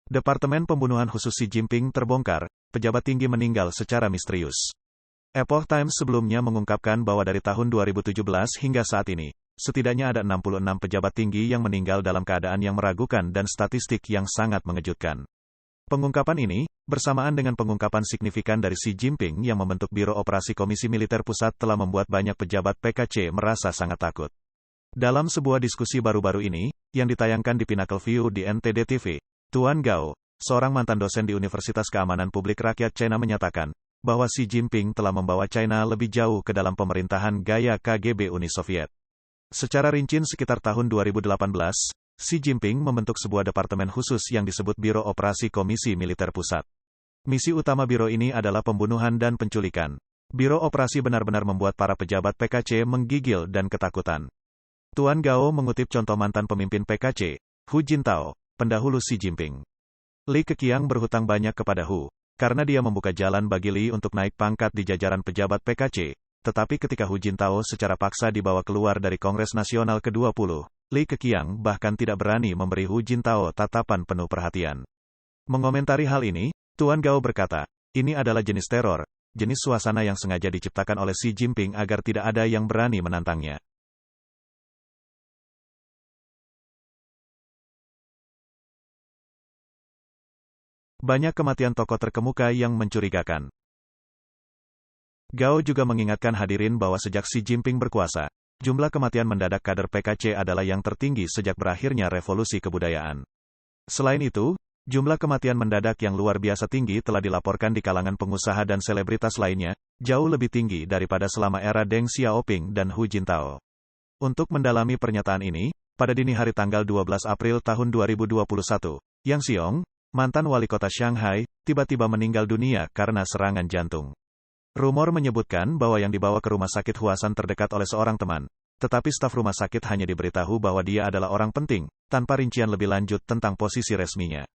Departemen Pembunuhan Khusus Xi Jinping terbongkar, pejabat tinggi meninggal secara misterius. Epoch Times sebelumnya mengungkapkan bahwa dari tahun 2017 hingga saat ini, setidaknya ada 66 pejabat tinggi yang meninggal dalam keadaan yang meragukan dan statistik yang sangat mengejutkan. Pengungkapan ini, bersamaan dengan pengungkapan signifikan dari Xi Jinping yang membentuk Biro Operasi Komisi Militer Pusat telah membuat banyak pejabat PKC merasa sangat takut. Dalam sebuah diskusi baru-baru ini, yang ditayangkan di Pinnacle View di NTD TV, Tuan Gao, seorang mantan dosen di Universitas Keamanan Publik Rakyat China menyatakan, bahwa Xi Jinping telah membawa China lebih jauh ke dalam pemerintahan gaya KGB Uni Soviet. Secara rinci sekitar tahun 2018, Xi Jinping membentuk sebuah departemen khusus yang disebut Biro Operasi Komisi Militer Pusat. Misi utama biro ini adalah pembunuhan dan penculikan. Biro Operasi benar-benar membuat para pejabat PKC menggigil dan ketakutan. Tuan Gao mengutip contoh mantan pemimpin PKC, Hu Jintao, pendahulu Xi Jinping. Li Keqiang berhutang banyak kepada Hu, karena dia membuka jalan bagi Li untuk naik pangkat di jajaran pejabat PKC, tetapi ketika Hu Jintao secara paksa dibawa keluar dari Kongres Nasional ke-20, Li Keqiang bahkan tidak berani memberi Hu Jintao tatapan penuh perhatian. Mengomentari hal ini, Tuan Gao berkata, ini adalah jenis teror, jenis suasana yang sengaja diciptakan oleh Xi Jinping agar tidak ada yang berani menantangnya. Banyak kematian tokoh terkemuka yang mencurigakan. Gao juga mengingatkan hadirin bahwa sejak Xi Jinping berkuasa, jumlah kematian mendadak kader PKC adalah yang tertinggi sejak berakhirnya revolusi kebudayaan. Selain itu, jumlah kematian mendadak yang luar biasa tinggi telah dilaporkan di kalangan pengusaha dan selebritas lainnya, jauh lebih tinggi daripada selama era Deng Xiaoping dan Hu Jintao. Untuk mendalami pernyataan ini, pada dini hari tanggal 12 April tahun 2021, Yang Xiong, mantan wali kota Shanghai, tiba-tiba meninggal dunia karena serangan jantung. Rumor menyebutkan bahwa yang dibawa ke rumah sakit Huasan terdekat oleh seorang teman, tetapi staf rumah sakit hanya diberitahu bahwa dia adalah orang penting, tanpa rincian lebih lanjut tentang posisi resminya.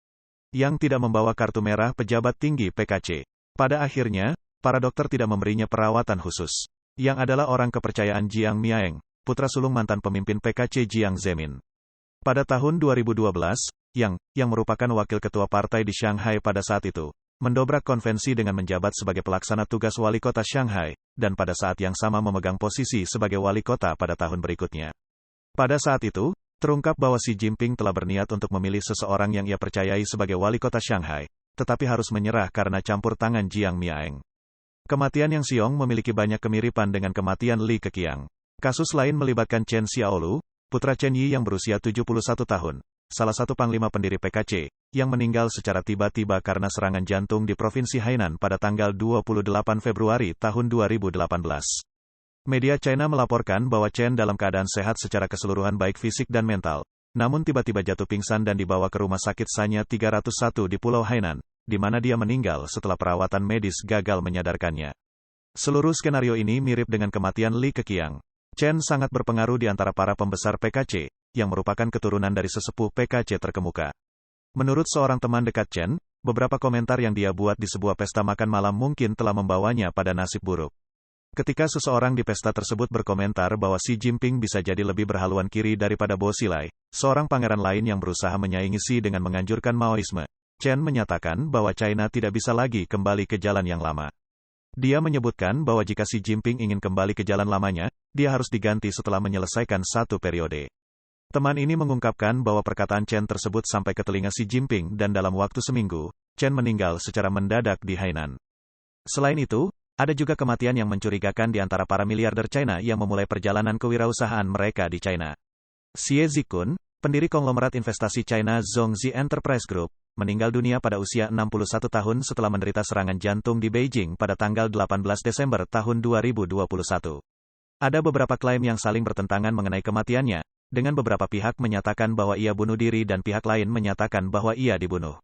Yang tidak membawa kartu merah pejabat tinggi PKC. Pada akhirnya, para dokter tidak memberinya perawatan khusus. Yang adalah orang kepercayaan Jiang Miaeng, putra sulung mantan pemimpin PKC Jiang Zemin. Pada tahun 2012, yang merupakan wakil ketua partai di Shanghai pada saat itu, mendobrak konvensi dengan menjabat sebagai pelaksana tugas wali kota Shanghai, dan pada saat yang sama memegang posisi sebagai wali kota pada tahun berikutnya. Pada saat itu, terungkap bahwa Xi Jinping telah berniat untuk memilih seseorang yang ia percayai sebagai wali kota Shanghai, tetapi harus menyerah karena campur tangan Jiang Miaeng. Kematian Yang Xiong memiliki banyak kemiripan dengan kematian Li Keqiang. Kasus lain melibatkan Chen Xiaolu, putra Chen Yi yang berusia 71 tahun. Salah satu panglima pendiri PKC, yang meninggal secara tiba-tiba karena serangan jantung di Provinsi Hainan pada tanggal 28 Februari tahun 2018. Media China melaporkan bahwa Chen dalam keadaan sehat secara keseluruhan baik fisik dan mental, namun tiba-tiba jatuh pingsan dan dibawa ke rumah sakit Sanya 301 di Pulau Hainan, di mana dia meninggal setelah perawatan medis gagal menyadarkannya. Seluruh skenario ini mirip dengan kematian Li Keqiang. Chen sangat berpengaruh di antara para pembesar PKC, yang merupakan keturunan dari sesepuh PKC terkemuka. Menurut seorang teman dekat Chen, beberapa komentar yang dia buat di sebuah pesta makan malam mungkin telah membawanya pada nasib buruk. Ketika seseorang di pesta tersebut berkomentar bahwa Xi Jinping bisa jadi lebih berhaluan kiri daripada Bo Xilai, seorang pangeran lain yang berusaha menyaingi Xi dengan menganjurkan Maoisme, Chen menyatakan bahwa China tidak bisa lagi kembali ke jalan yang lama. Dia menyebutkan bahwa jika Xi Jinping ingin kembali ke jalan lamanya, dia harus diganti setelah menyelesaikan satu periode. Teman ini mengungkapkan bahwa perkataan Chen tersebut sampai ke telinga Xi Jinping dan dalam waktu seminggu, Chen meninggal secara mendadak di Hainan. Selain itu, ada juga kematian yang mencurigakan di antara para miliarder China yang memulai perjalanan kewirausahaan mereka di China. Xie Zikun, pendiri konglomerat investasi China Zhongzi Enterprise Group, meninggal dunia pada usia 61 tahun setelah menderita serangan jantung di Beijing pada tanggal 18 Desember tahun 2021. Ada beberapa klaim yang saling bertentangan mengenai kematiannya, dengan beberapa pihak menyatakan bahwa ia bunuh diri dan pihak lain menyatakan bahwa ia dibunuh.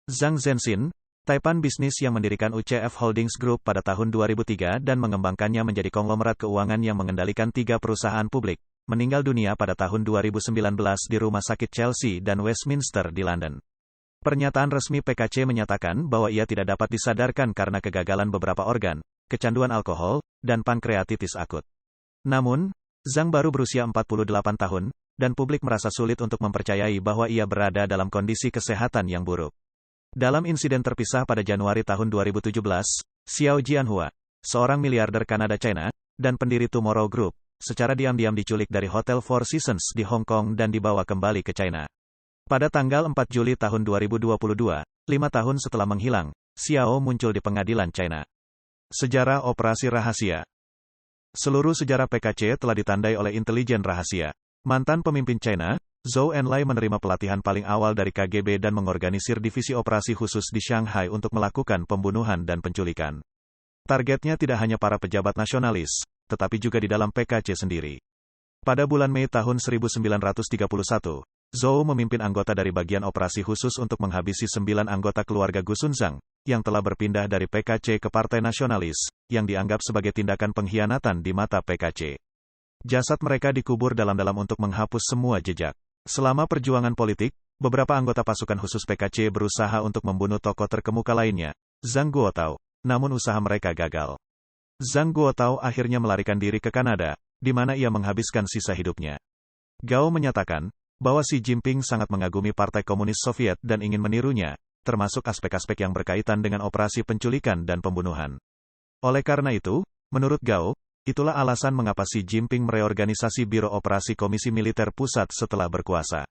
Zhang Zhenxin, Taipan bisnis yang mendirikan UCF Holdings Group pada tahun 2003 dan mengembangkannya menjadi konglomerat keuangan yang mengendalikan 3 perusahaan publik, meninggal dunia pada tahun 2019 di Rumah Sakit Chelsea dan Westminster di London. Pernyataan resmi PKC menyatakan bahwa ia tidak dapat disadarkan karena kegagalan beberapa organ, kecanduan alkohol, dan pankreatitis akut. Namun, Zhang baru berusia 48 tahun, dan publik merasa sulit untuk mempercayai bahwa ia berada dalam kondisi kesehatan yang buruk. Dalam insiden terpisah pada Januari tahun 2017, Xiao Jianhua, seorang miliarder Kanada China, dan pendiri Tomorrow Group, secara diam-diam diculik dari Hotel Four Seasons di Hong Kong dan dibawa kembali ke China. Pada tanggal 4 Juli tahun 2022, 5 tahun setelah menghilang, Xiao muncul di pengadilan China. Sejarah operasi rahasia. Seluruh sejarah PKC telah ditandai oleh intelijen rahasia. Mantan pemimpin China, Zhou Enlai menerima pelatihan paling awal dari KGB dan mengorganisir divisi operasi khusus di Shanghai untuk melakukan pembunuhan dan penculikan. Targetnya tidak hanya para pejabat nasionalis, tetapi juga di dalam PKC sendiri. Pada bulan Mei tahun 1931, Zhou memimpin anggota dari bagian operasi khusus untuk menghabisi 9 anggota keluarga Gu Shunzang, yang telah berpindah dari PKC ke Partai Nasionalis, yang dianggap sebagai tindakan pengkhianatan di mata PKC. Jasad mereka dikubur dalam-dalam untuk menghapus semua jejak. Selama perjuangan politik, beberapa anggota pasukan khusus PKC berusaha untuk membunuh tokoh terkemuka lainnya, Zhang Guotao, namun usaha mereka gagal. Zhang Guotao akhirnya melarikan diri ke Kanada, di mana ia menghabiskan sisa hidupnya. Gao menyatakan bahwa Xi Jinping sangat mengagumi Partai Komunis Soviet dan ingin menirunya, termasuk aspek-aspek yang berkaitan dengan operasi penculikan dan pembunuhan. Oleh karena itu, menurut Gao, itulah alasan mengapa Xi Jinping mereorganisasi Biro Operasi Komisi Militer Pusat setelah berkuasa.